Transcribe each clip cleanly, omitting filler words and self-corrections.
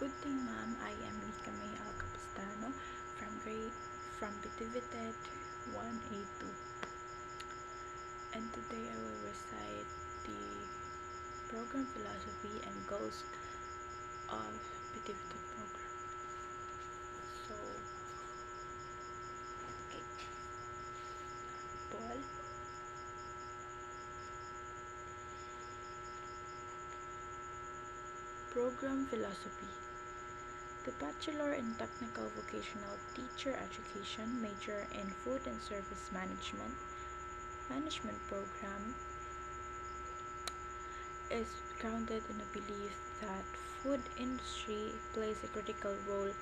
Good day, ma'am. I am Nika May Alcapistano from Bitivitet 1A2. And today I will recite the program philosophy and goals of Bitivitet program. So, okay. Paul. Program philosophy. The Bachelor in Technical Vocational Teacher Education major in Food and Service Management program is grounded in a belief that food industry plays a critical role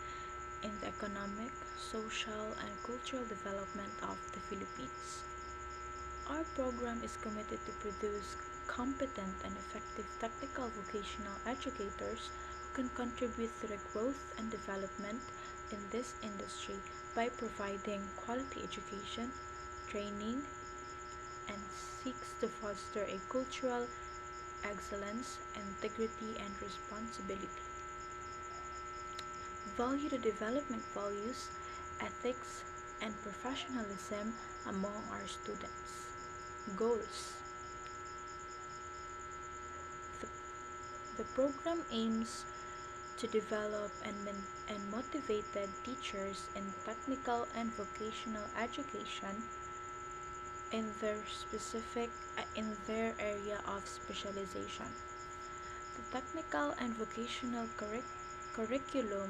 in the economic, social, and cultural development of the Philippines. Our program is committed to produce competent and effective technical vocational educators who can contribute to the growth and development in this industry by providing quality education, training, and seeks to foster a cultural excellence, integrity, and responsibility. Value the development values, ethics, and professionalism among our students. Goals. The, the program aims to develop and motivated teachers in technical and vocational education in their area of specialization. The technical and vocational curriculum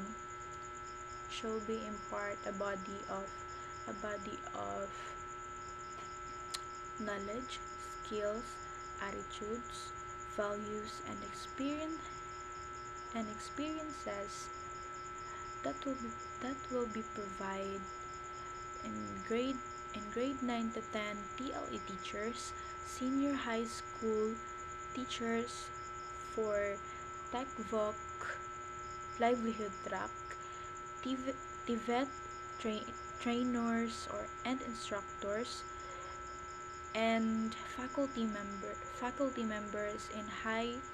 shall be impart a body of knowledge, skills, attitudes, values, and experiences that will be provided in grade 9 to 10 TLE teachers, senior high school teachers for TechVoc livelihood track, TVET trainers and instructors, and faculty members in high